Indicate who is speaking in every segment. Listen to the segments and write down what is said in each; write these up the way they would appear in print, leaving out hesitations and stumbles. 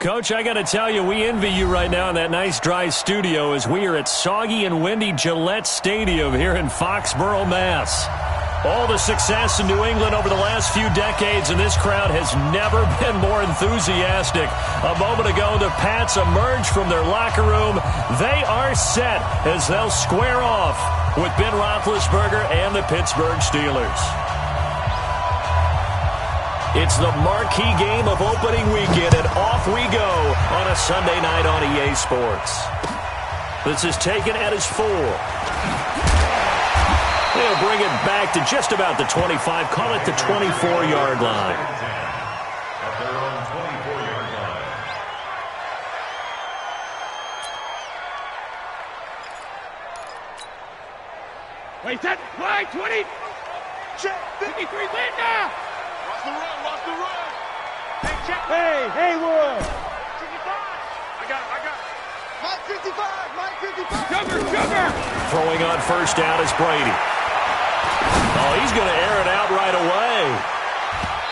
Speaker 1: Coach, I got to tell you, we envy you right now in that nice dry studio as we are at soggy and windy Gillette Stadium here in Foxborough, Mass. All the success in New England over the last few decades, and this crowd has never been more enthusiastic. A moment ago, the Pats emerged from their locker room. They are set as they'll square off with Ben Roethlisberger and the Pittsburgh Steelers. It's the marquee game of opening weekend, and off we go on a Sunday night on EA Sports. This is taken at his 4. They'll bring it back to just about the 25, call it the 24-yard line.
Speaker 2: At their own 24-yard line.
Speaker 3: Wait, set, play, 20. Check, 53, land now.
Speaker 2: Watch the run, watch the run.
Speaker 3: Hey, check. Hey, Haywood. 55.
Speaker 2: I got it.
Speaker 3: Mike 55, Mike 55. Sugar.
Speaker 1: Throwing on first down is Brady. Oh, he's going to air it out right away.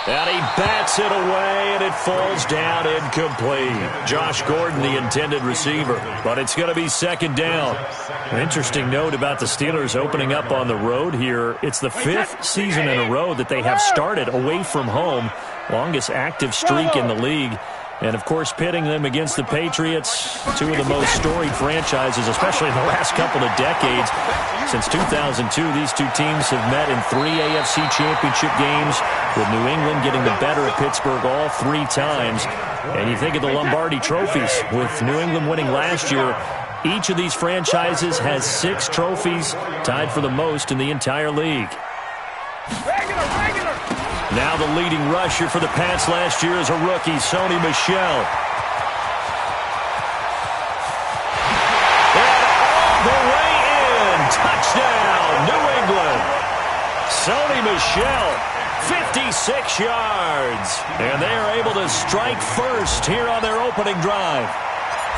Speaker 1: And he bats it away, and it falls down incomplete. Josh Gordon, the intended receiver. But it's going to be second down. An interesting note about the Steelers opening up on the road here. It's the 5th season in a row that they have started away from home. Longest active streak in the league. And, of course, pitting them against the Patriots, two of the most storied franchises, especially in the last couple of decades. Since 2002, these two teams have met in 3 AFC championship games, with New England getting the better of Pittsburgh all 3 times. And you think of the Lombardi trophies, with New England winning last year. Each of these franchises has 6 trophies, tied for the most in the entire league. Now the leading rusher for the Pats last year is a rookie, Sony Michel. And all the way in. Touchdown, New England. Sony Michel, 56 yards. And they are able to strike first here on their opening drive.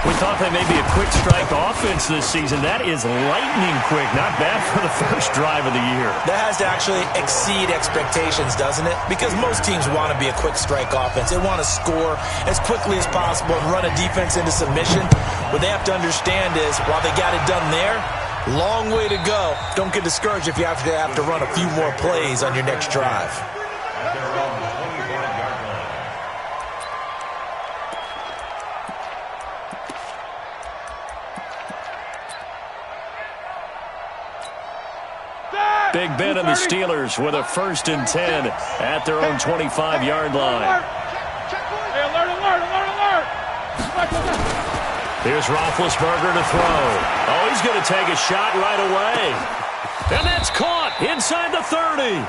Speaker 1: We thought they may be a quick strike offense this season. That is lightning quick. Not bad for the first drive of the year.
Speaker 4: That has to actually exceed expectations, doesn't it? Because most teams want to be a quick strike offense. They want to score as quickly as possible and run a defense into submission. What they have to understand is, while they got it done there, long way to go. Don't get discouraged if you have to run a few more plays on your next drive.
Speaker 1: Big Ben and the Steelers with a 1st and 10 at their own 25-yard line.
Speaker 3: Hey, alert.
Speaker 1: Here's Roethlisberger to throw. Oh, he's going to take a shot right away. And that's caught inside the 30.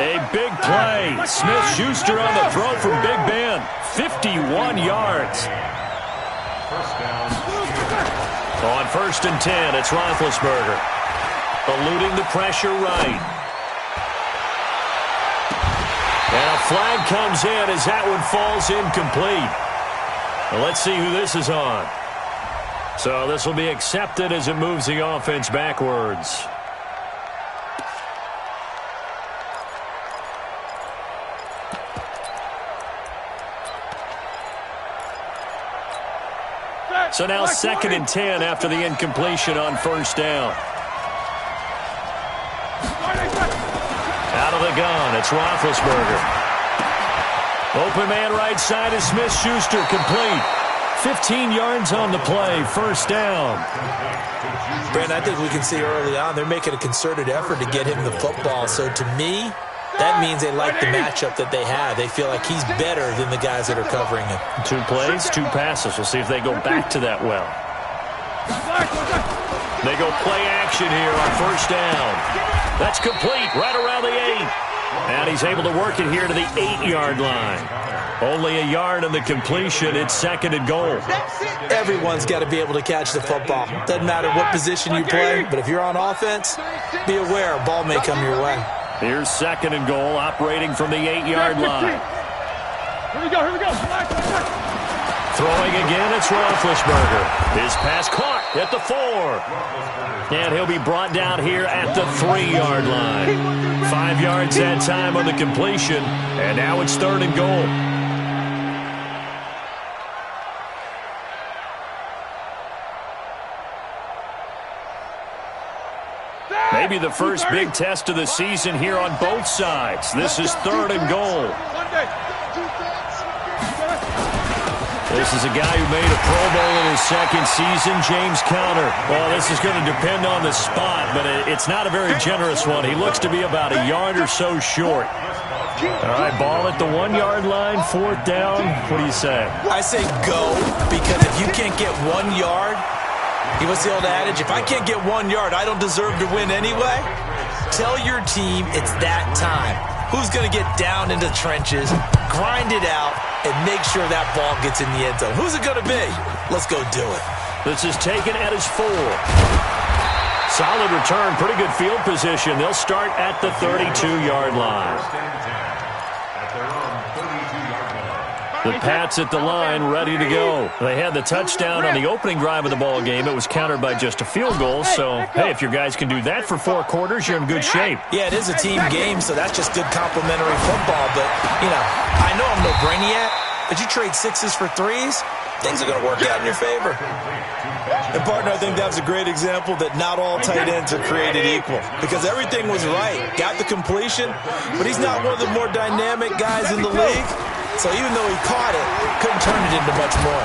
Speaker 1: A big play. Smith-Schuster on the throw from Big Ben. 51 yards.
Speaker 2: First down.
Speaker 1: On 1st and 10, it's Roethlisberger. Eluding the pressure right. And a flag comes in as that one falls incomplete. Well, let's see who this is on. So this will be accepted as it moves the offense backwards. So now 2nd and 10 after the incompletion on first down. Out of the gun, it's Roethlisberger. Open man right side is Smith-Schuster, complete. 15 yards on the play, first down.
Speaker 4: Brandon, I think we can see early on they're making a concerted effort to get him the football. So to me, that means they like the matchup that they have. They feel like he's better than the guys that are covering him.
Speaker 1: 2 plays, 2 passes. We'll see if they go back to that well. They go play action here on first down. That's complete right around the 8. And he's able to work it here to the 8-yard line. Only a yard on the completion. It's 2nd and goal.
Speaker 4: Everyone's got to be able to catch the football. Doesn't matter what position you play, but if you're on offense, be aware a ball may come your way.
Speaker 1: Here's 2nd and goal, operating from the 8-yard line.
Speaker 3: Here we go.
Speaker 1: Throwing again, it's Roethlisberger. His pass caught at the 4. And he'll be brought down here at the 3-yard line. 5 yards that time on the completion. And now it's 3rd and goal. Maybe the first big test of the season here on both sides. This is 3rd and goal. This is a guy who made a Pro Bowl in his 2nd season, James Conner. Well, this is going to depend on the spot, but it's not a very generous one. He looks to be about a yard or so short. All right, ball at the 1-yard line, 4th down. What do you say?
Speaker 4: I say go, because if you can't get 1 yard, what's the old adage? If I can't get 1 yard, I don't deserve to win anyway. Tell your team it's that time. Who's going to get down into the trenches, grind it out, and make sure that ball gets in the end zone? Who's it going to be? Let's go do it.
Speaker 1: This is taken at his 4. Solid return, pretty good field position. They'll start at the 32-yard line. The Pats at the line, ready to go. They had the touchdown on the opening drive of the ball game. It was countered by just a field goal. So, hey, if your guys can do that for 4 quarters, you're in good shape.
Speaker 4: Yeah, it is a team game, so that's just good complimentary football. But, I know I'm no brainiac, but you trade 6s for 3s, things are going to work out in your favor. And, partner, I think that was a great example that not all tight ends are created equal, because everything was right. Got the completion, but he's not one of the more dynamic guys in the league. So even though he caught it, couldn't turn it into much more.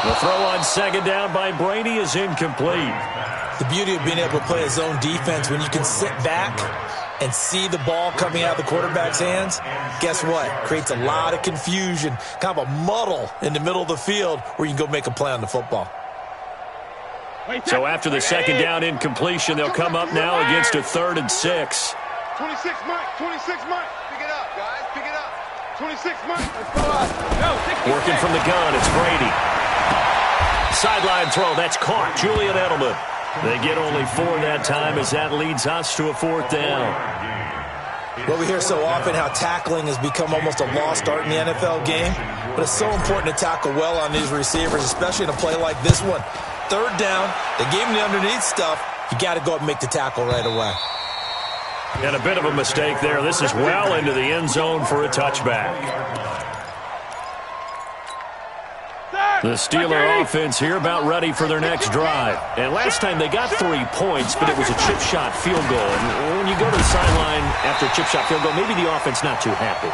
Speaker 1: The throw on 2nd down by Brady is incomplete.
Speaker 4: The beauty of being able to play a zone defense when you can sit back and see the ball coming out of the quarterback's hands, guess what? Creates a lot of confusion, kind of a muddle in the middle of the field where you can go make a play on the football.
Speaker 1: So after the 2nd down incompletion, they'll come up now against a 3rd and 6.
Speaker 3: 26 Mike, 26 Mike. Pick it up, guys, pick it up. 26 Mike.
Speaker 1: Working from the gun, it's Brady. Sideline throw, that's caught. Julian Edelman. They get only 4 that time as that leads us to a 4th down.
Speaker 4: Well, we hear so often how tackling has become almost a lost art in the NFL game, but it's so important to tackle well on these receivers, especially in a play like this one. 3rd down, they gave him the underneath stuff. You got to go up and make the tackle right away.
Speaker 1: And a bit of a mistake there. This is well into the end zone for a touchback. The Steeler offense here about ready for their next drive. And last time they got 3 points, but it was a chip shot field goal. And when you go to the sideline after a chip shot field goal, maybe the offense not too happy.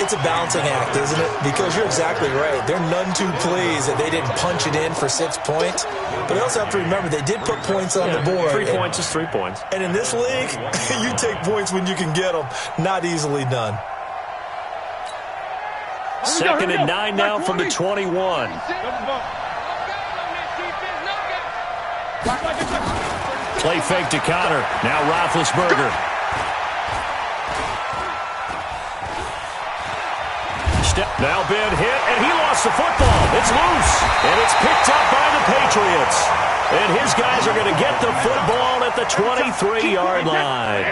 Speaker 4: It's a balancing act, isn't it? Because you're exactly right. They're none too pleased that they didn't punch it in for 6 points. But they also have to remember they did put points on the board.
Speaker 1: 3 points is 3 points.
Speaker 4: And in this league, you take points when you can get them. Not easily done.
Speaker 1: 2nd and 9 now from the 21. Play fake to Conner. Now Roethlisberger. Now Ben hit, and he lost the football. It's loose, and it's picked up by the Patriots. And his guys are going to get the football at the 23-yard line.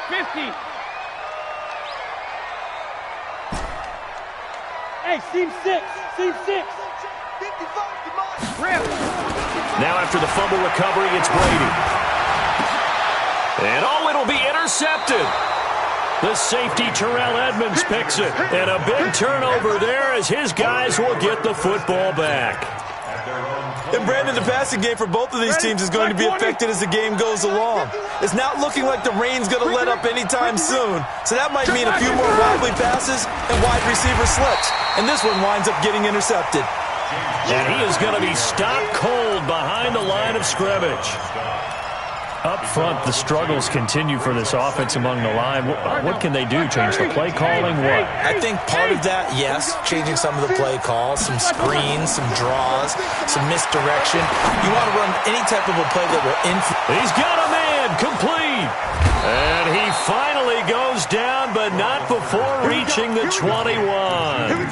Speaker 3: 50. Hey, seam 6. Seam 6.
Speaker 1: Now after the fumble recovery, it's Brady. And it'll be intercepted. The safety, Terrell Edmonds, picks it. And a big turnover there as his guys will get the football back.
Speaker 4: And, Brandon, the passing game for both of these teams is going to be affected as the game goes along. It's not looking like the rain's going to let up anytime soon. So that might mean a few more wobbly passes and wide receiver slips. And this one winds up getting intercepted.
Speaker 1: And he is going to be stopped cold behind the line of scrimmage. Up front, the struggles continue for this offense among the line. What can they do? Change the play calling? What?
Speaker 4: I think part of that, yes, changing some of the play calls, some screens, some draws, some misdirection. You want to run any type of a play that will influence.
Speaker 1: He's got a man, complete. And he finally goes down, but not before reaching the 21.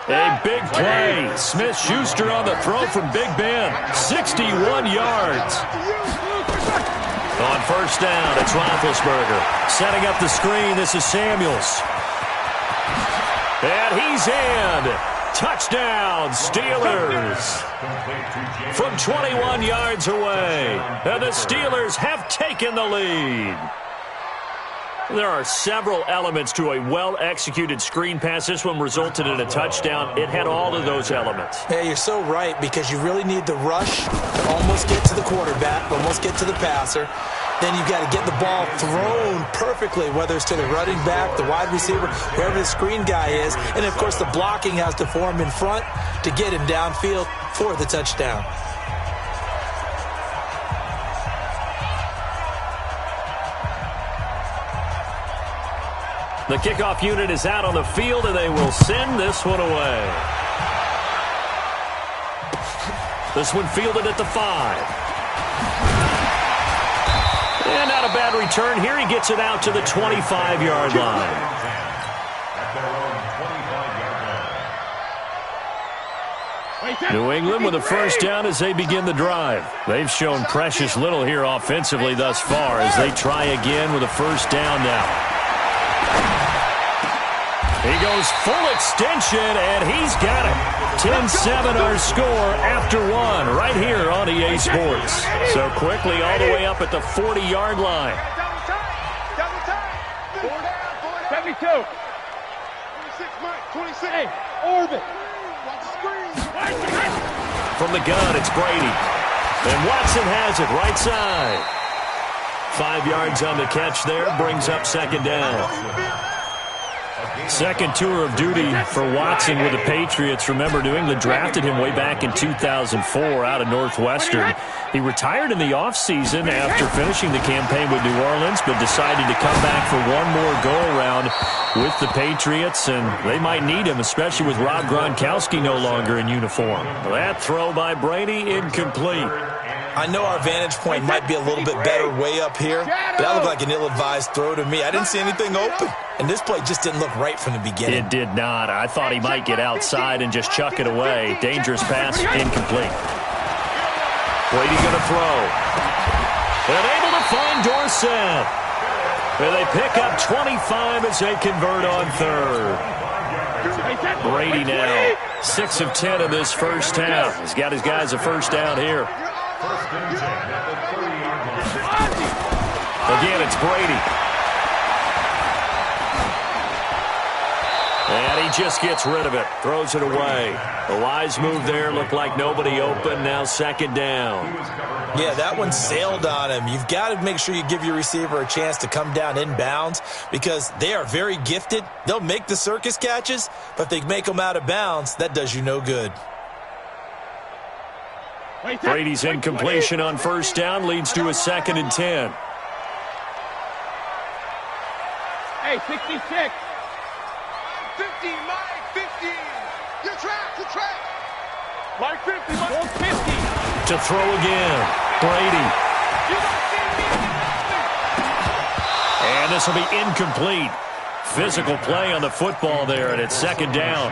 Speaker 1: A big play. Smith-Schuster on the throw from Big Ben. 61 yards. On 1st down, it's Roethlisberger. Setting up the screen, this is Samuels. And he's in. Touchdown, Steelers. From 21 yards away. And the Steelers have taken the lead. There are several elements to a well-executed screen pass. This one resulted in a touchdown. It had all of those elements.
Speaker 4: Yeah, you're so right, because you really need the rush to almost get to the quarterback, almost get to the passer. Then you've got to get the ball thrown perfectly, whether it's to the running back, the wide receiver, whoever the screen guy is. And, of course, the blocking has to form in front to get him downfield for the touchdown.
Speaker 1: The kickoff unit is out on the field, and they will send this one away. This one fielded at the 5. And not a bad return here. He gets it out to the 25-yard line. New England with a first down as they begin the drive. They've shown precious little here offensively thus far as they try again with a first down now. He goes full extension, and he's got it. 10-7 our score after one right here on EA Sports. So quickly all the way up at the 40-yard line.
Speaker 3: 72. 26, Mike. 26. Hey, orbit.
Speaker 1: From the gun, it's Brady. And Watson has it right side. 5 yards on the catch there, brings up second down. Second tour of duty for Watson with the Patriots. Remember, New England drafted him way back in 2004 out of Northwestern. He retired in the offseason after finishing the campaign with New Orleans, but decided to come back for one more go-around with the Patriots, and they might need him, especially with Rob Gronkowski no longer in uniform. That throw by Brady, incomplete.
Speaker 4: I know our vantage point might be a little bit better way up here, but that looked like an ill-advised throw to me. I didn't see anything open, and this play just didn't look right from the beginning.
Speaker 1: It did not. I thought he might get outside and just chuck it away. Dangerous pass, incomplete. Brady going to throw. And able to find Dorsett. And they pick up 25 as they convert on third. Brady now 6 of 10 in this first half. He's got his guys a first down here. Again, it's Brady. And he just gets rid of it. Throws it away. A wise move there. Looked like nobody open. Now second down.
Speaker 4: Yeah, that one sailed on him. You've got to make sure you give your receiver a chance to come down inbounds because they are very gifted. They'll make the circus catches, but if they make them out of bounds, that does you no good.
Speaker 1: Brady's incompletion on first down leads to a 2nd and 10.
Speaker 3: Hey, 66.
Speaker 5: 50, Mike, 50. Your track.
Speaker 3: Mike 50, Mike 50.
Speaker 1: To throw again, Brady. And this will be incomplete. Physical play on the football there, and it's second down.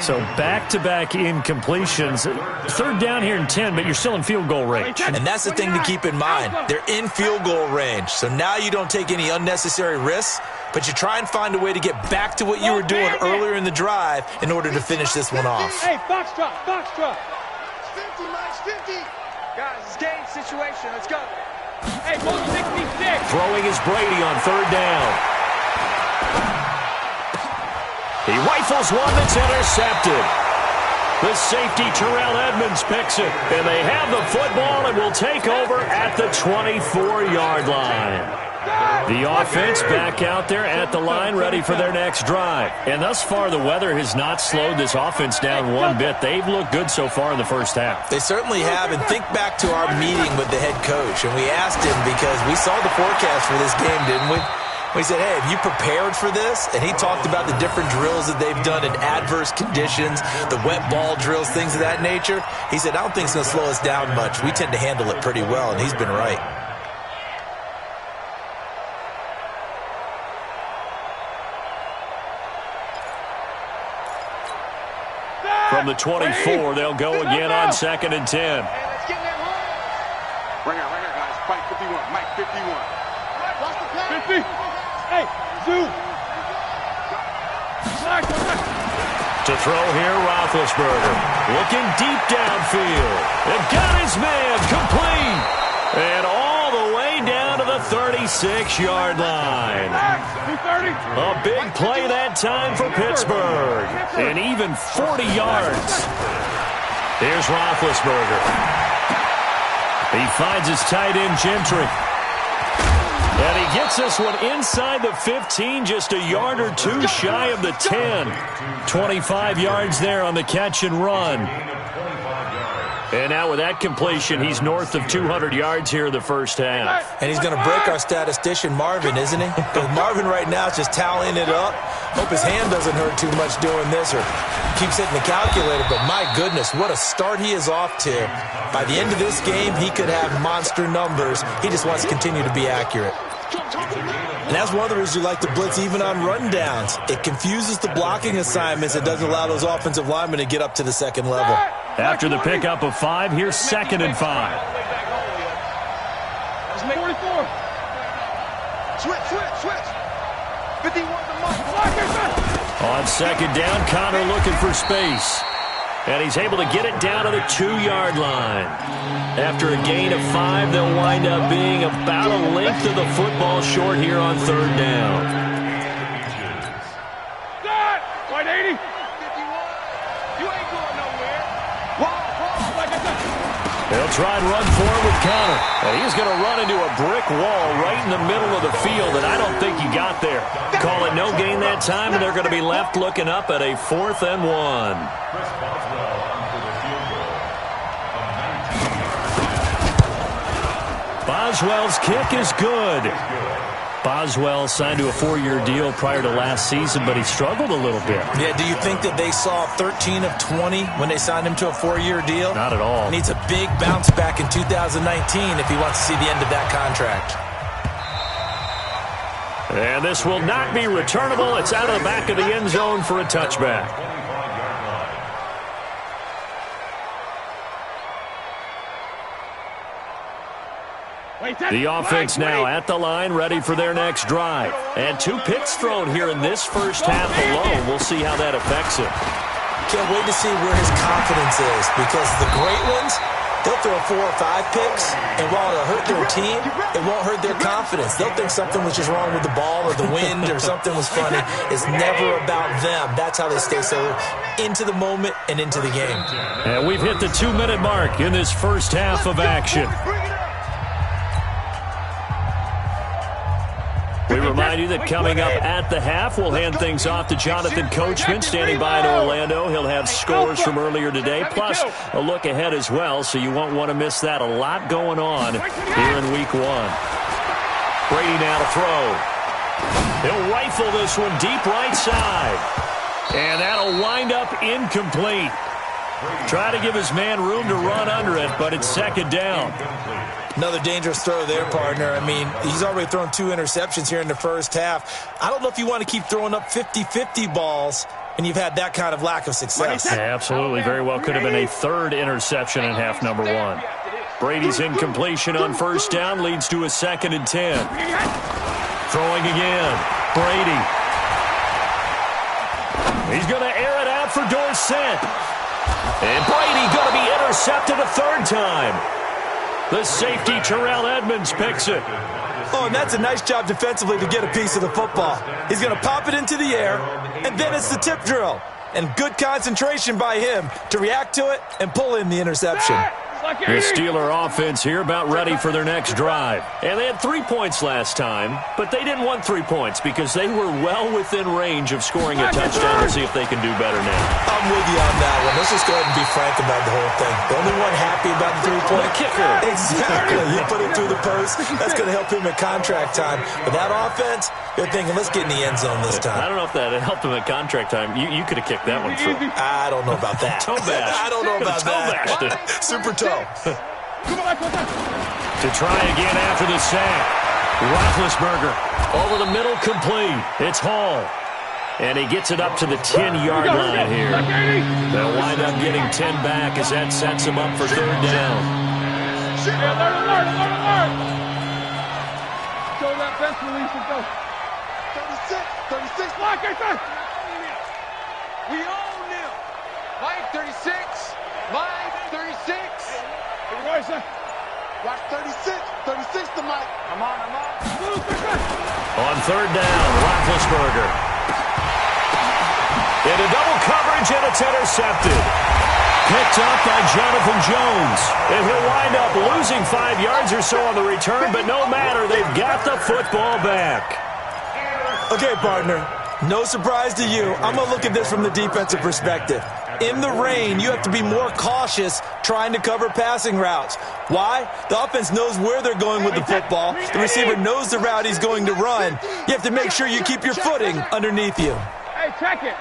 Speaker 1: So back-to-back incompletions. Third down here in 10, but you're still in field goal range.
Speaker 4: And that's the thing to keep in mind. They're in field goal range. So now you don't take any unnecessary risks, but you try and find a way to get back to what you were doing earlier in the drive in order to finish this one off.
Speaker 3: Hey, box drop.
Speaker 5: 50, Mike, 50. Guys, it's game situation. Let's go.
Speaker 3: Hey, 66.
Speaker 1: Throwing is Brady on third down. He rifles one that's intercepted. The safety, Terrell Edmonds, picks it. And they have the football and will take over at the 24-yard line. The offense back out there at the line, ready for their next drive. And thus far, the weather has not slowed this offense down one bit. They've looked good so far in the first half.
Speaker 4: They certainly have. And think back to our meeting with the head coach. And we asked him because we saw the forecast for this game, didn't we? We said, hey, have you prepared for this? And he talked about the different drills that they've done in adverse conditions, the wet ball drills, things of that nature. He said, I don't think it's going to slow us down much. We tend to handle it pretty well, and he's been right.
Speaker 1: From the 24, they'll go again on 2nd and 10.
Speaker 5: Hey, let's get in that hole. Right here, guys. Mike 51. Mike 51. Watch the play.
Speaker 3: 50. Hey, Zoo.
Speaker 1: To throw here, Roethlisberger. Looking deep downfield. And got his man complete. And all the way down to the 30 26-yard line. A big play that time for Pittsburgh. And even 40 yards. Here's Roethlisberger. He finds his tight end, Gentry. And he gets this one inside the 15, just a yard or two shy of the 10. 25 yards there on the catch and run. And now with that completion, he's north of 200 yards here in the first half.
Speaker 4: And he's going to break our statistician, Marvin, isn't he? Because Marvin right now is just tallying it up. Hope his hand doesn't hurt too much doing this or keeps hitting the calculator. But my goodness, what a start he is off to. By the end of this game, he could have monster numbers. He just wants to continue to be accurate. And that's one of the reasons you like to blitz even on rundowns. It confuses the blocking assignments. It doesn't allow those offensive linemen to get up to the second level.
Speaker 1: After the pickup of 5, here's 2nd and 5.
Speaker 3: 44. Switch. 51 to Mike.
Speaker 1: On second down, Connor looking for space. And he's able to get it down to the 2-yard line. After a gain of 5, they'll wind up being about a length of the football short here on 3rd down.
Speaker 3: Start! White 80. 51. You ain't going nowhere.
Speaker 1: They'll try and run forward with Connor. And he's going to run into a brick wall right in the middle of the field, and I don't think he got there. Call it no gain that time, and they're going to be left looking up at a 4th and 1. Boswell's kick is good. Boswell signed to a 4-year deal prior to last season, but he struggled a little bit.
Speaker 4: Yeah, do you think that they saw 13 of 20 when they signed him to a 4-year deal?
Speaker 1: Not at all.
Speaker 4: He needs a big bounce back in 2019 if he wants to see the end of that contract.
Speaker 1: And this will not be returnable. It's out of the back of the end zone for a touchback. The offense now at the line, ready for their next drive. And 2 picks thrown here in this first half alone. We'll see how that affects him.
Speaker 4: Can't wait to see where his confidence is, because the great ones, they'll throw 4 or 5 picks, and while it'll hurt their team, it won't hurt their confidence. They'll think something was just wrong with the ball or the wind or something was funny. It's never about them. That's how they stay so into the moment and into the game.
Speaker 1: And we've hit the 2-minute mark in this first half of action. We remind you that coming up at the half, we'll hand things off to Jonathan Coachman, standing by in Orlando. He'll have scores from earlier today, plus a look ahead as well, so you won't want to miss that. A lot going on here in Week 1. Brady now to throw. He'll rifle this one deep right side. And that'll wind up incomplete. Try to give his man room to run under it, but it's 2nd down.
Speaker 4: Another dangerous throw there, partner. I mean, he's already thrown 2 interceptions here in the first half. I don't know if you want to keep throwing up 50-50 balls when you've had that kind of lack of success.
Speaker 1: Yeah, absolutely. Very well could have been a 3rd interception in half number 1. Brady's incompletion on first down leads to a 2nd and 10. Throwing again. Brady. He's going to air it out for Dorsett. And Brady going to be intercepted a 3rd time. The safety, Terrell Edmonds, picks it.
Speaker 4: Oh, and that's a nice job defensively to get a piece of the football. He's going to pop it into the air, and then it's the tip drill. And good concentration by him to react to it and pull in the interception.
Speaker 1: The Steeler offense here about ready for their next drive. And they had 3 points last time, but they didn't want 3 points because they were well within range of scoring a touchdown. We'll see if they can do better now.
Speaker 4: I'm with you on that one. Let's just go ahead and be frank about the whole thing. The only one happy about the 3-point
Speaker 1: kicker.
Speaker 4: Exactly. You put it through the post. That's going to help him at contract time. But that offense, they're thinking, let's get in the end zone this time.
Speaker 1: I don't know if that helped him at contract time. You could have kicked that one through.
Speaker 4: I don't know about that.
Speaker 1: Toe bash.
Speaker 4: I don't know about that. Super toe.
Speaker 1: To try again after the sack. Roethlisberger over the middle, complete. It's Hall. And he gets it up to the 10-yard line here. They'll wind up getting 10 back as that sets him up for 3rd down.
Speaker 3: Alert. Go that best release and go. 36. Lock it.
Speaker 5: We own them. Mike 36. Mike 36.
Speaker 3: Here we go, sir.
Speaker 5: Watch 36. 36 to Mike. I'm on.
Speaker 1: On third down, Roethlisberger. Into double coverage, and it's intercepted. Picked up by Jonathan Jones. And he'll wind up losing 5 yards or so on the return, but no matter, they've got the football back.
Speaker 4: Okay, partner, no surprise to you. I'm going to look at this from the defensive perspective. In the rain, you have to be more cautious trying to cover passing routes. Why? The offense knows where they're going with the football. The receiver knows the route he's going to run. You have to make sure you keep your footing underneath you.
Speaker 3: Hey, check it.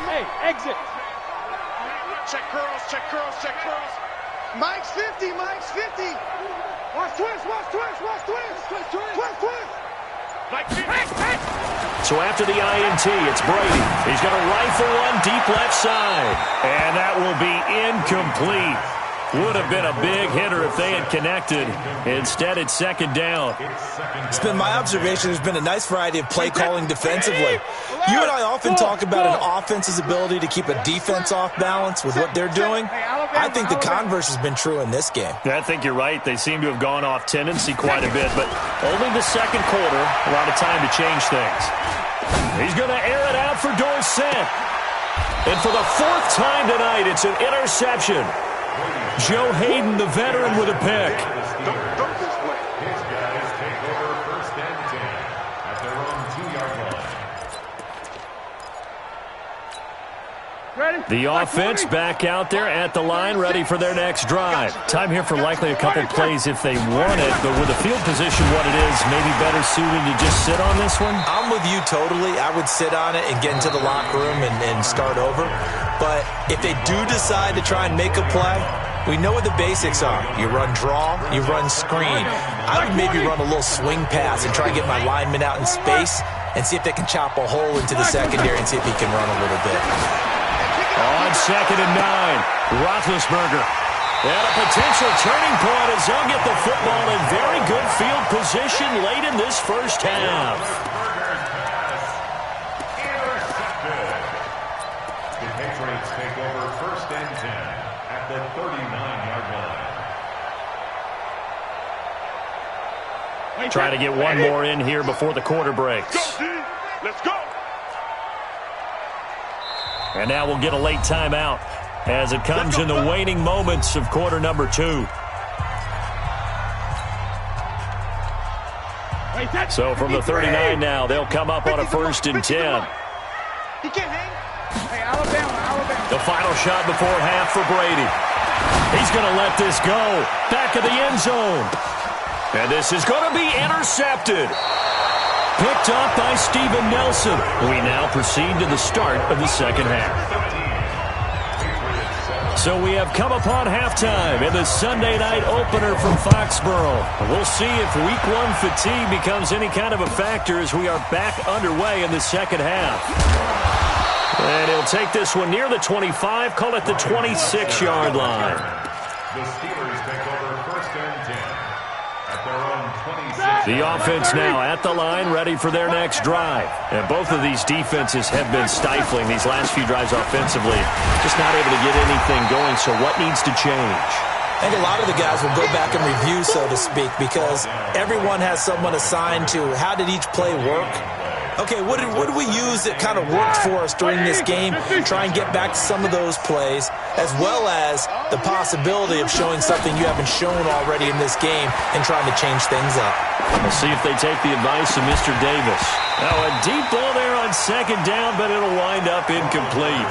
Speaker 3: Hey, exit.
Speaker 5: Check curls. Mike's 50. Watch twist.
Speaker 1: So after the INT, it's Brady. He's going to rifle one deep left side. And that will be incomplete. Would have been a big hitter if they had connected. Instead, it's second down.
Speaker 4: It's been my observation there's been a nice variety of play calling defensively. You and I often talk about an offense's ability to keep a defense off balance with what they're doing. I think the converse has been true in this game.
Speaker 1: Yeah, I think you're right. They seem to have gone off tendency quite a bit, but only the second quarter, a lot of time to change things. He's going to air it out for Dorsett. And for the fourth time tonight, it's an interception. Joe Hayden, the veteran, with a pick.
Speaker 5: Go this way.
Speaker 2: His guys take over first and 10 at their own 2-yard line.
Speaker 3: Ready?
Speaker 1: The offense back out there at the line, ready for their next drive. Time here for likely a couple plays if they want it, but with the field position what it is, maybe better suited to just sit on this one?
Speaker 4: I'm with you totally. I would sit on it and get into the locker room and start over. But if they do decide to try and make a play, we know what the basics are. You run draw, you run screen. I would maybe run a little swing pass and try to get my lineman out in space and see if they can chop a hole into the secondary and see if he can run a little bit.
Speaker 1: On second and 9, Roethlisberger. And a potential turning point as they'll get the football in very good field position late in this first half.
Speaker 2: The Patriots take over first and 10 at the 39-yard line.
Speaker 1: Trying to get one more in here before the quarter breaks.
Speaker 5: Let's go.
Speaker 1: And now we'll get a late timeout as it comes in the waning moments of quarter number 2. So from the 39 now, they'll come up on a first and 10.
Speaker 5: He can't hang.
Speaker 3: Hey, Alabama.
Speaker 1: The final shot before half for Brady. He's going to let this go. Back of the end zone. And this is going to be intercepted. Picked up by Steven Nelson. We now proceed to the start of the second half. So we have come upon halftime in the Sunday night opener from Foxborough. We'll see if week 1 fatigue becomes any kind of a factor as we are back underway in the second half. And he'll take this one near the 25, call it the 26-yard line.
Speaker 2: The Steelers take over first and 10 at their own 26.
Speaker 1: The offense now at the line, ready for their next drive. And both of these defenses have been stifling these last few drives offensively. Just not able to get anything going, so what needs to change?
Speaker 4: I think a lot of the guys will go back and review, so to speak, because everyone has someone assigned to how did each play work. Okay, what did we use that kind of worked for us during this game? Try and get back to some of those plays, as well as the possibility of showing something you haven't shown already in this game and trying to change things up.
Speaker 1: We'll see if they take the advice of Mr. Davis. Now a deep ball there on second down, but it'll wind up incomplete.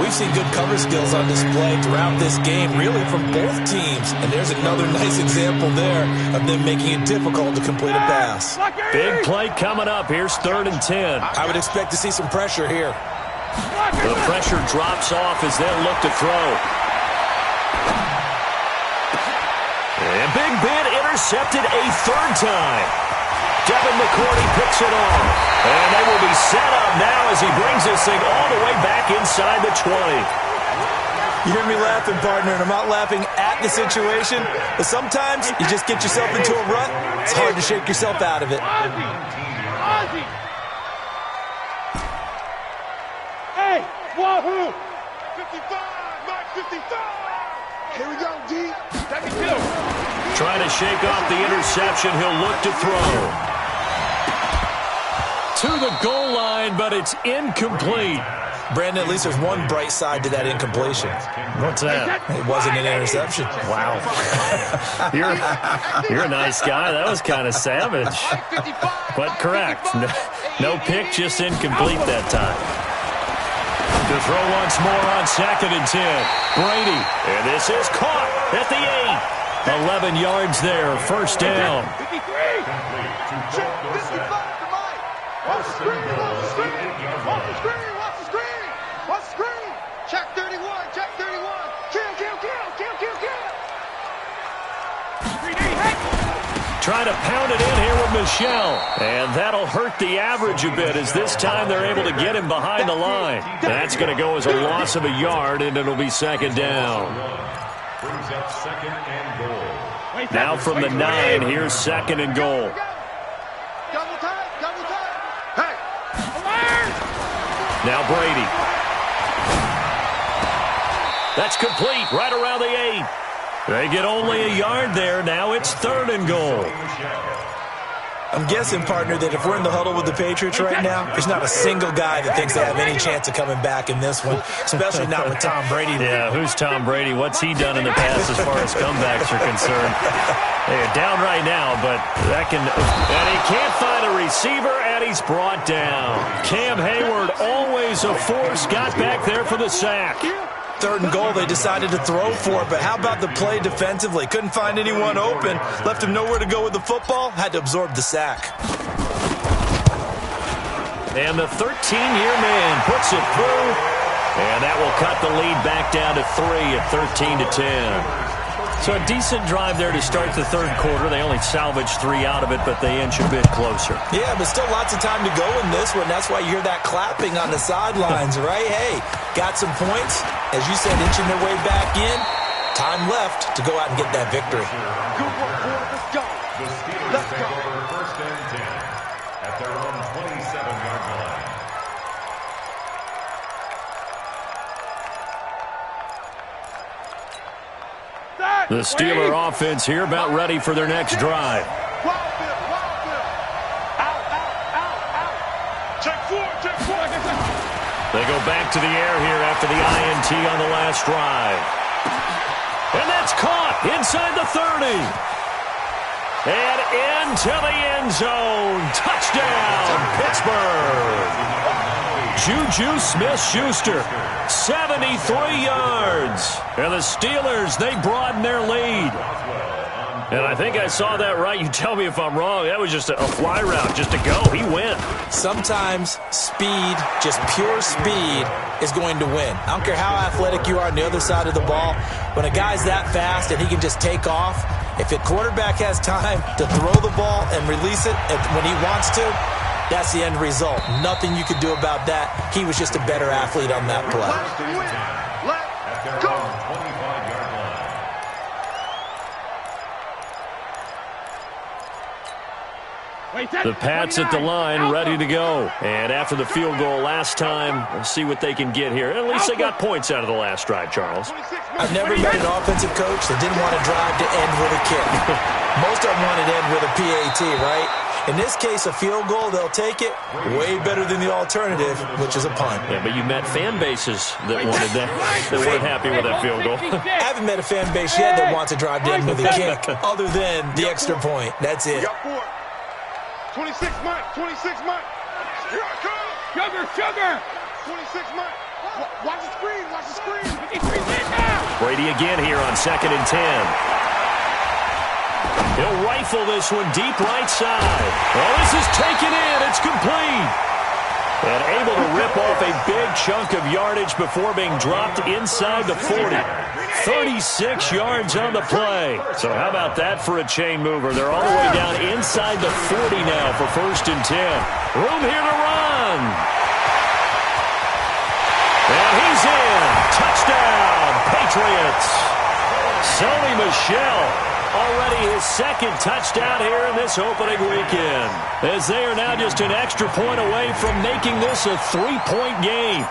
Speaker 4: We've seen good cover skills on display throughout this game, really from both teams. And there's another nice example there of them making it difficult to complete a pass.
Speaker 1: Big play coming up. Here's 3rd and 10.
Speaker 4: I would expect to see some pressure here.
Speaker 1: The pressure drops off as they'll look to throw. And Big Ben intercepted a 3rd time. Devin McCourty picks it off. And they will be set up now as he brings this thing all the way back inside the 20.
Speaker 4: You hear me laughing, partner, and I'm not laughing at the situation, but sometimes you just get yourself into a rut. It's hard to shake yourself out of it.
Speaker 3: Ozzie! Hey, wahoo!
Speaker 5: 55, Mike 55.
Speaker 3: Here we go, D. Let me do.
Speaker 1: Trying to shake off the interception. He'll look to throw. To the goal line, but it's incomplete.
Speaker 4: Brandon, at least there's one bright side to that incompletion.
Speaker 1: What's that?
Speaker 4: It wasn't an interception.
Speaker 1: Wow. You're a nice guy. That was kind of savage. But correct. No pick, just incomplete that time. To throw once more on 2nd and 10. Brady. And this is caught at the 8. 11 yards there. First down.
Speaker 3: 53. Check 55 to Mike. Watch the screen. Watch the screen. Watch the screen. Watch the screen. Watch the screen. Check 31. Check 31. Kill, kill, kill, kill, kill, kill.
Speaker 1: Trying to pound it in here with Michelle. And that'll hurt the average a bit as this time they're able to get him behind the line. That's going to go as a loss of a yard, and it'll be 2nd down.
Speaker 2: Brings up 2nd and goal.
Speaker 1: Now from the 9, here's 2nd and goal.
Speaker 3: Double time, double time. Hey.
Speaker 1: Now Brady. That's complete right around the 8. They get only a yard there. Now it's 3rd and goal.
Speaker 4: I'm guessing, partner, that if we're in the huddle with the Patriots right now, there's not a single guy that thinks they have any chance of coming back in this one, especially not with Tom Brady.
Speaker 1: Yeah, who's Tom Brady? What's he done in the past as far as comebacks are concerned? They're down right now, but that can... And he can't find a receiver, and he's brought down. Cam Hayward, always a force, got back there for the sack.
Speaker 4: 3rd and goal, they decided to throw for it, but how about the play defensively? Couldn't find anyone open, left him nowhere to go with the football, had to absorb the sack.
Speaker 1: And the 13-year man puts it through, and that will cut the lead back down to 3 at 13-10. So a decent drive there to start the 3rd quarter. They only salvaged 3 out of it, but they inch a bit closer.
Speaker 4: Yeah, but still lots of time to go in this one. That's why you hear that clapping on the sidelines, right? Hey, got some points. As you said, inching their way back in. Time left to go out and get that victory.
Speaker 3: Good work, boy. Let's go.
Speaker 2: The Steelers take over 1st and 10 at their own 27-yard line.
Speaker 1: The Steeler offense here about ready for their next drive.
Speaker 3: Wild Bill, Wild Bill. Out, out, out, out. Check 4, check 4.
Speaker 1: They go back to the air here after the INT on the last drive. And that's caught inside the 30. And into the end zone. Touchdown, Pittsburgh. Juju Smith-Schuster, 73 yards. And the Steelers, they broaden their lead. And I think I saw that right. You tell me if I'm wrong. That was just a fly route, just to go. He went.
Speaker 4: Sometimes speed, just pure speed, is going to win. I don't care how athletic you are on the other side of the ball. When a guy's that fast and he can just take off, if the quarterback has time to throw the ball and release it when he wants to, that's the end result. Nothing you could do about that. He was just a better athlete on that play.
Speaker 3: Let's go.
Speaker 1: The Pats at the line, ready to go. And after the field goal last time, we'll see what they can get here. At least they got points out of the last drive, Charles.
Speaker 4: I've never met an offensive coach that didn't want to drive to end with a kick. Most of them want to end with a PAT, right? In this case, a field goal, they'll take it. Way better than the alternative, which is a punt.
Speaker 1: Yeah, but you met fan bases that wanted that, that weren't happy with that field goal.
Speaker 4: I haven't met a fan base yet that wants to drive to end with a kick, other than the extra point. That's it.
Speaker 3: 26 months, 26 months. Here I come. Sugar. 26 months. Watch the screen, watch the screen.
Speaker 1: Brady again here on 2nd and 10. He'll rifle this one deep right side. Oh, this is taken in. It's complete. And able to rip off a big chunk of yardage before being dropped inside the 40. 36 yards on the play. So how about that for a chain mover? They're all the way down inside the 40 now for 1st and 10. Room here to run. And he's in. Touchdown, Patriots. Sony Michel. Already his 2nd touchdown here in this opening weekend, as they are now just an extra point away from making this a 3-point game.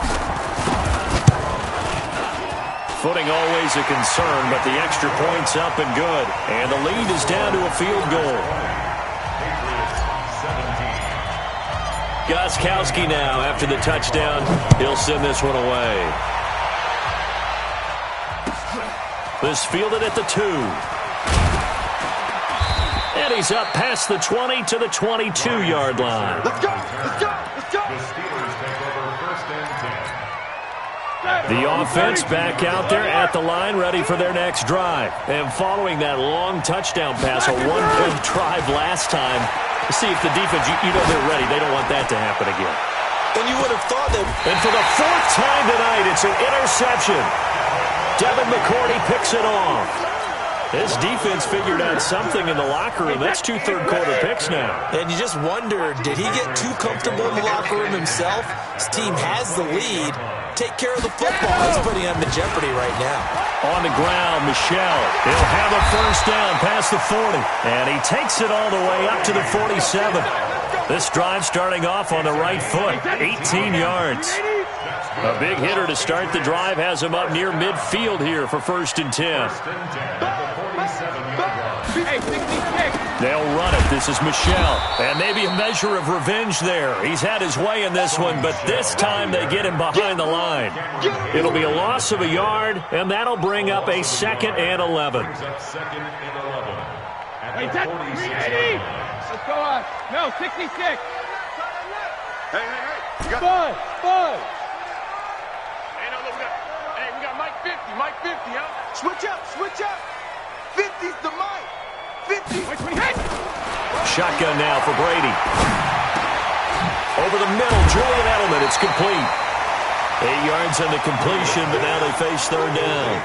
Speaker 1: Footing always a concern, but the extra point's up and good. And the lead is down to a field goal. Gostkowski now after the touchdown. He'll send this one away. This fielded at the 2. And he's up past the 20 to the 22-yard line.
Speaker 3: Let's go! Let's go! Let's go!
Speaker 2: The Steelers take over first and 10.
Speaker 1: The offense back out there at the line, ready for their next drive. And following that long touchdown pass, a one-point drive last time, see if the defense, you know they're ready. They don't want that to happen again.
Speaker 4: And you would have thought that.
Speaker 1: And for the 4th time tonight, it's an interception. Devin McCourty picks it off. This defense figured out something in the locker room. That's 2 third-quarter picks now.
Speaker 4: And you just wonder, did he get too comfortable in the locker room himself? His team has the lead. Take care of the football. He's putting him in jeopardy right now.
Speaker 1: On the ground, Michelle. He'll have a first down past the 40. And he takes it all the way up to the 47. This drive starting off on the right foot. 18 yards. A big hitter to start the drive has him up near midfield here for first and 10. They'll run it. This is Michelle. And maybe a measure of revenge there. He's had his way in this one, but this time they get him behind the line. It'll be a loss of a yard, and that'll bring up a 2nd and 11.
Speaker 2: Second and 11.
Speaker 3: Hey, that's 380. Let's go on. No, 66. Hey. Bud.
Speaker 5: Hey, no, look, we got Mike 50, huh?
Speaker 3: Switch up. 50's the mic. 50.
Speaker 1: Shotgun now for Brady. Over the middle, Julian Edelman. It's complete. 8 yards on the completion, but now they face third down.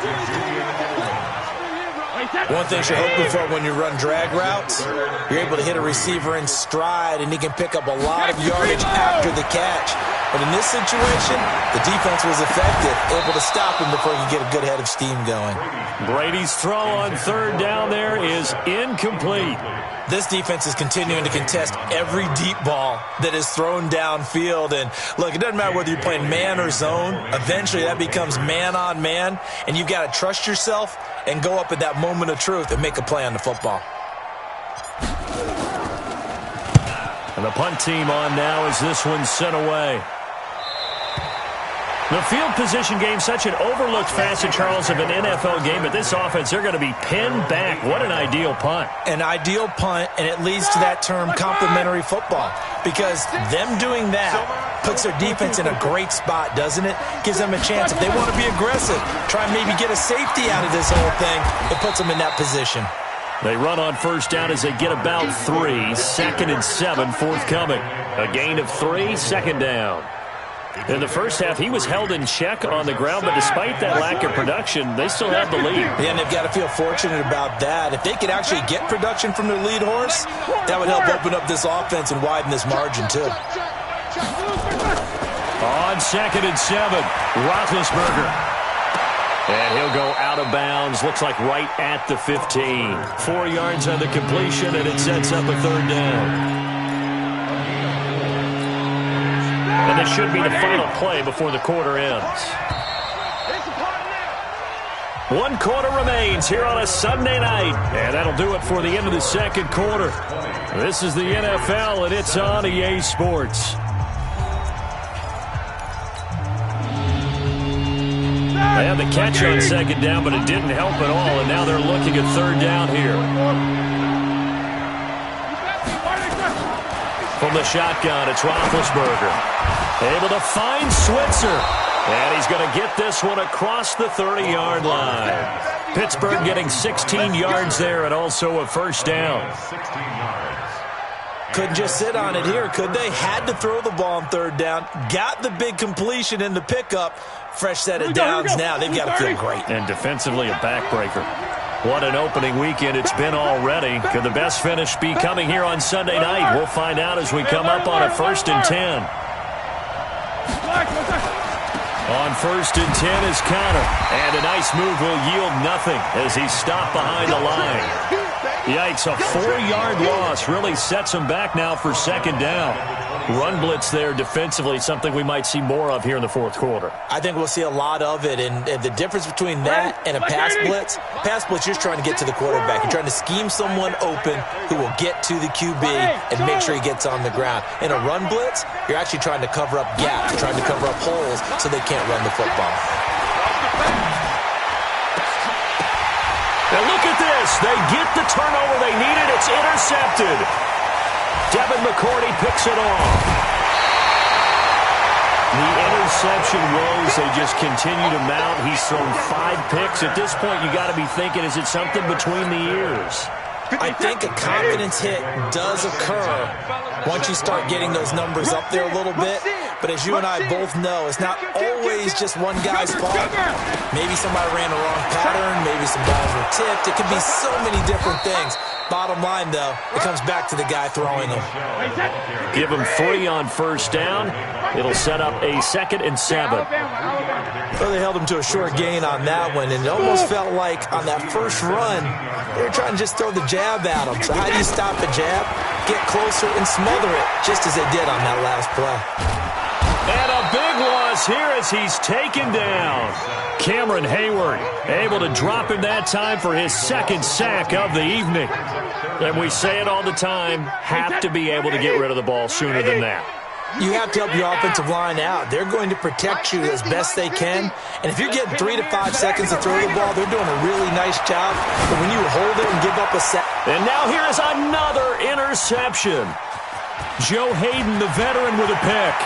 Speaker 4: One thing you're hoping for when you run drag routes, you're able to hit a receiver in stride, and he can pick up a lot of yardage after the catch. But in this situation, the defense was effective, able to stop him before he could get a good head of steam going.
Speaker 1: Brady's throw on third down there is incomplete.
Speaker 4: This defense is continuing to contest every deep ball that is thrown downfield. And look, it doesn't matter whether you're playing man or zone. Eventually that becomes man on man, and you've got to trust yourself and go up at that moment of truth and make a play on the football.
Speaker 1: And the punt team on now as this one's sent away. The field position game, such an overlooked facet, Charles, of an NFL game. But this offense, they're going to be pinned back. What an ideal punt.
Speaker 4: An ideal punt, and it leads to that term complementary football. Because them doing that puts their defense in a great spot, doesn't it? Gives them a chance. If they want to be aggressive, try and maybe get a safety out of this whole thing, it puts them in that position.
Speaker 1: They run on first down as they get about 3. 2nd and 7 forthcoming. A gain of 3, 2nd down. In the first half, he was held in check on the ground, but despite that lack of production, they still have the lead.
Speaker 4: Yeah, and they've got to feel fortunate about that. If they could actually get production from their lead horse, that would help open up this offense and widen this margin, too.
Speaker 1: On 2nd and 7, Roethlisberger. And he'll go out of bounds, looks like right at the 15. 4 yards on the completion, and it sets up a third down. And this should be the final play before the quarter ends. 1 quarter remains here on a Sunday night. And that'll do it for the end of the second quarter. This is the NFL, and it's on EA Sports. They had the catch on 2nd down, but it didn't help at all. And now they're looking at third down here. From the shotgun, it's Roethlisberger. Able to find Switzer. And he's going to get this one across the 30-yard line. Pittsburgh getting 16 yards there and also a first down.
Speaker 2: 16 yards.
Speaker 4: Couldn't just sit on it here, could they? Had to throw the ball on third down. Got the big completion in the pickup. Fresh set of downs now. They've got to feel great.
Speaker 1: And defensively a backbreaker. What an opening weekend it's been already. Could the best finish be coming here on Sunday night? We'll find out as we come up on a 1st and 10. On 1st and 10 is Connor. And a nice move will yield nothing as he's stopped behind the line. Yikes, a 4-yard loss really sets him back now for 2nd down. run blitz there defensively, something we might see more of here in the fourth quarter.
Speaker 4: I think we'll see a lot of it, and the difference between that and a pass blitz, you're just trying to get to the quarterback. You're trying to scheme someone open who will get to the QB and make sure he gets on the ground. In a run blitz, you're actually trying to cover up gaps, trying to cover up holes so they can't run the football.
Speaker 1: Now look at this. They get the turnover they needed. It's intercepted. Devin McCourty picks it off. The interception woes, they just continue to mount. He's thrown 5 picks. At this point, you got to be thinking, is it something between the ears?
Speaker 4: I think a confidence hit does occur once you start getting those numbers up there a little bit. But as you and I both know, it's not always just one guy's fault. Maybe somebody ran the wrong pattern. Maybe some balls were tipped. It could be so many different things. Bottom line, though, it comes back to the guy throwing them.
Speaker 1: Give him 3 on first down. It'll set up a 2nd and 7.
Speaker 4: Well, they held him to a short gain on that one, and it almost felt like on that first run, they were trying to just throw the jab at him. So how do you stop a jab? Get closer and smother it, just as they did on that last play.
Speaker 1: And a big loss here as he's taken down. Cameron Hayward able to drop him that time for his 2nd sack of the evening. And we say it all the time, have to be able to get rid of the ball sooner than that.
Speaker 4: You have to help your offensive line out. They're going to protect you as best they can. And if you're getting 3 to 5 seconds to throw the ball, they're doing a really nice job. But when you hold it and give up a sack.
Speaker 1: And now here is another interception. Joe Hayden, the veteran, with a pick.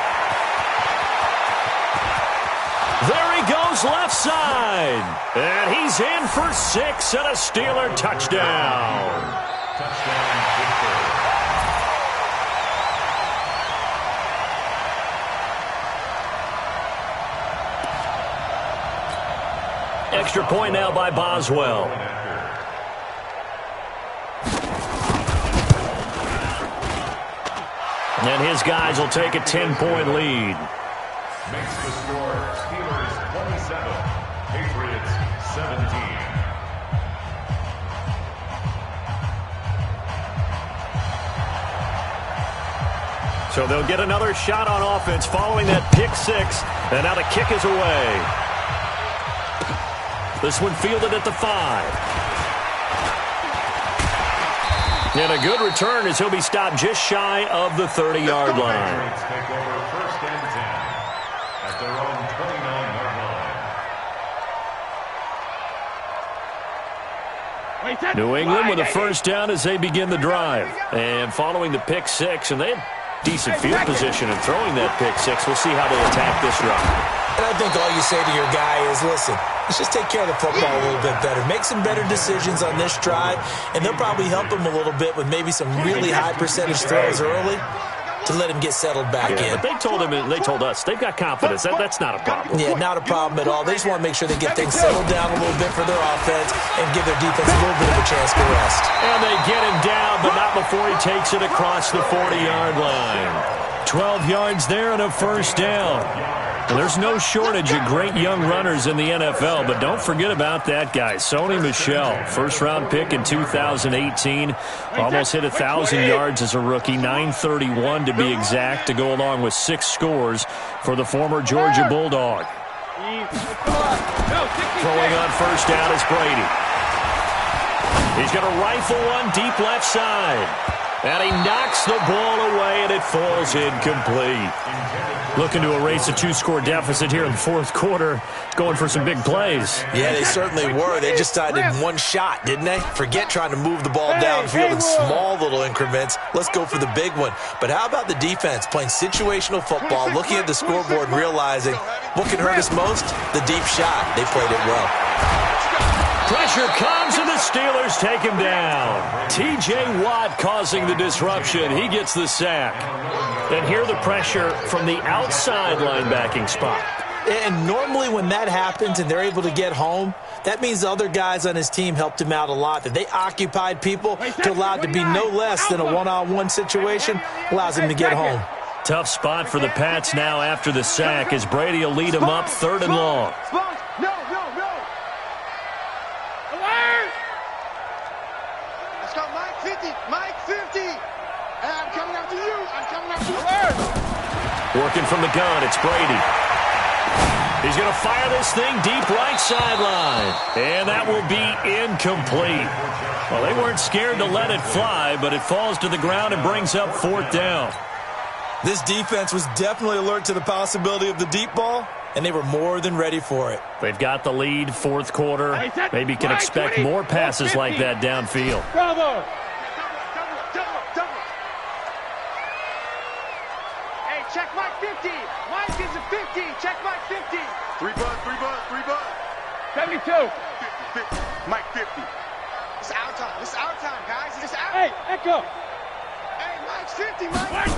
Speaker 1: There he goes left side. And he's in for 6 and a Steeler touchdown. Extra point now by Boswell. And his guys will take a 10-point lead.
Speaker 2: Makes the score Steelers 27, Patriots 17.
Speaker 1: So they'll get another shot on offense following that pick 6. And now the kick is away. This one fielded at the 5. And a good return as he'll be stopped just shy of the 30-yard line.
Speaker 2: Take over 1st and 10 at their own 29-yard line.
Speaker 1: New England with a first down as they begin the drive. And following the pick 6, and they had decent field position in throwing that pick 6. We'll see how they attack this run.
Speaker 4: And I think all you say to your guy is, listen, let's just take care of the football a little bit better. Make some better decisions on this drive, and they'll probably help him a little bit with maybe some really high percentage throws early to let him get settled back in.
Speaker 1: But they told us they've got confidence. That's not a problem.
Speaker 4: Yeah, not a problem at all. They just want to make sure they get things settled down a little bit for their offense and give their defense a little bit of a chance to rest.
Speaker 1: And they get him down, but not before he takes it across the 40-yard line. 12 yards there and a first down. And there's no shortage of great young runners in the NFL, but don't forget about that guy, Sony Michel, first-round pick in 2018, almost hit 1,000 yards as a rookie, 931 to be exact, to go along with 6 scores for the former Georgia Bulldog. Throwing on first down is Brady. He's going to rifle one deep left side. And he knocks the ball away, and it falls incomplete. Looking to erase a 2-score deficit here in the fourth quarter, going for some big plays.
Speaker 4: Yeah, they certainly were. They just decided one shot, didn't they? Forget trying to move the ball downfield in small little increments. Let's go for the big one. But how about the defense playing situational football, looking at the scoreboard and realizing what can hurt us most? The deep shot. They played it well.
Speaker 1: Pressure comes, and the Steelers take him down. T.J. Watt causing the disruption. He gets the sack. And here the pressure from the outside linebacking spot.
Speaker 4: And normally when that happens and they're able to get home, that means the other guys on his team helped him out a lot. That they occupied people to allow it to be no less than a one-on-one situation, allows him to get home.
Speaker 1: Tough spot for the Pats now after the sack as Brady will lead him up 3rd and long.
Speaker 3: Let's go, Mike 50. Mike 50. And I'm coming up after you. I'm coming after you.
Speaker 1: Working from the gun, it's Brady. He's going to fire this thing deep right sideline. And that will be incomplete. Well, they weren't scared to let it fly, but it falls to the ground and brings up 4th down.
Speaker 4: This defense was definitely alert to the possibility of the deep ball, and they were more than ready for it.
Speaker 1: They've got the lead, 4th quarter. Maybe can expect more passes like that downfield.
Speaker 3: Bravo. Hey, check Mike 50. Mike is a 50. Check Mike 50.
Speaker 5: 3 bucks.
Speaker 3: 72.
Speaker 5: 50. Mike 50.
Speaker 3: It's our time. It's our time, guys. It's our
Speaker 6: Hey, Echo.
Speaker 3: Hey, Mike's 50, Mike.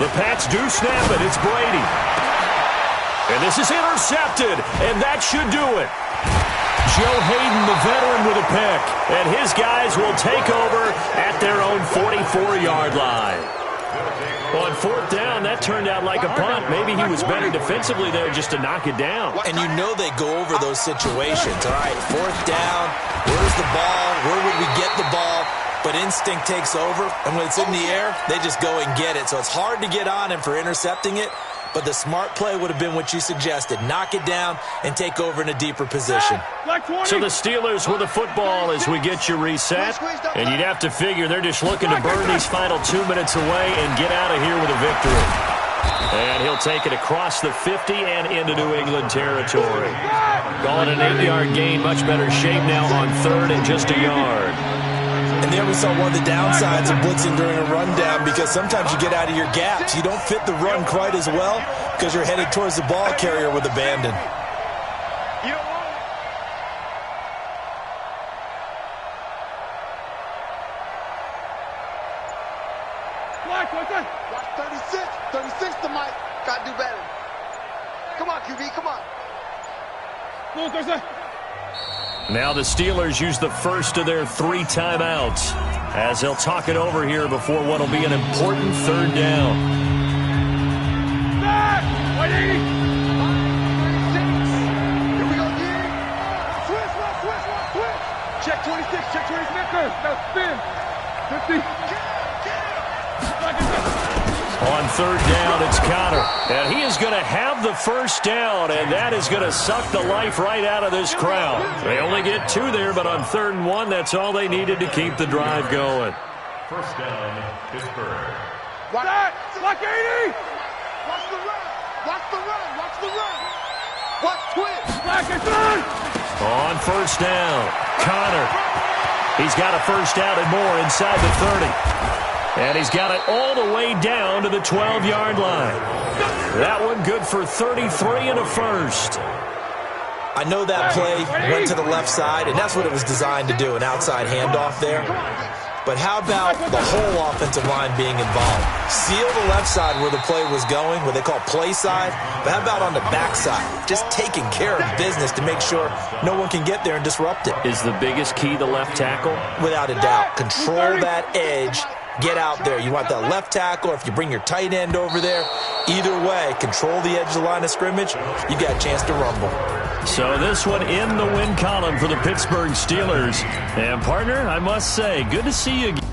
Speaker 1: The Pats do snap it. It's Brady. And this is intercepted, and that should do it. Joe Hayden, the veteran, with a pick. And his guys will take over at their own 44-yard line. On 4th down, that turned out like a punt. Maybe he was better defensively there just to knock it down.
Speaker 4: And you know they go over those situations. All right, 4th down, where's the ball? Where would we get the ball? But instinct takes over, and when it's in the air, they just go and get it. So it's hard to get on him for intercepting it, but the smart play would have been what you suggested. Knock it down and take over in a deeper position.
Speaker 1: So the Steelers with the football as we get you reset. And you'd have to figure they're just looking to burn these final 2 minutes away and get out of here with a victory. And he'll take it across the 50 and into New England territory. Calling an 8-yard gain, much better shape now on 3rd and just a yard.
Speaker 4: And there we saw one of the downsides of blitzing during a rundown, because sometimes you get out of your gaps. You don't fit the run quite as well because you're headed towards the ball carrier with abandon.
Speaker 3: You don't want it. Watch 36. 36 to Mike. Got to do better. Come on, QB. Come on.
Speaker 1: Now the Steelers use the first of their 3 timeouts as they'll talk it over here before what will be an important 3rd down.
Speaker 3: Here we go, D. Switch. Check 26. Check 26. Now spin. 50.
Speaker 1: On 3rd down, it's Connor. And he is going to have the first down, and that is going to suck the life right out of this crowd. They only get 2 there, but on 3rd and 1, that's all they needed to keep the drive going.
Speaker 2: 1st down, Pittsburgh.
Speaker 3: Watch that. Watch 80. Watch the run. Watch the run. Watch the run. Watch twitch.
Speaker 1: On 1st down, Connor. He's got a first down and more inside the 30. And he's got it all the way down to the 12-yard line. That one good for 33 and a first.
Speaker 4: I know that play went to the left side, and that's what it was designed to do, an outside handoff there. But how about the whole offensive line being involved? Seal the left side where the play was going, what they call play side. But how about on the back side? Just taking care of business to make sure no one can get there and disrupt it.
Speaker 1: Is the biggest key the left tackle?
Speaker 4: Without a doubt. Control that edge. Get out there. You want that left tackle, or if you bring your tight end over there, either way, control the edge of the line of scrimmage, you got a chance to rumble.
Speaker 1: So this one in the win column for the Pittsburgh Steelers. And, partner, I must say, good to see you again.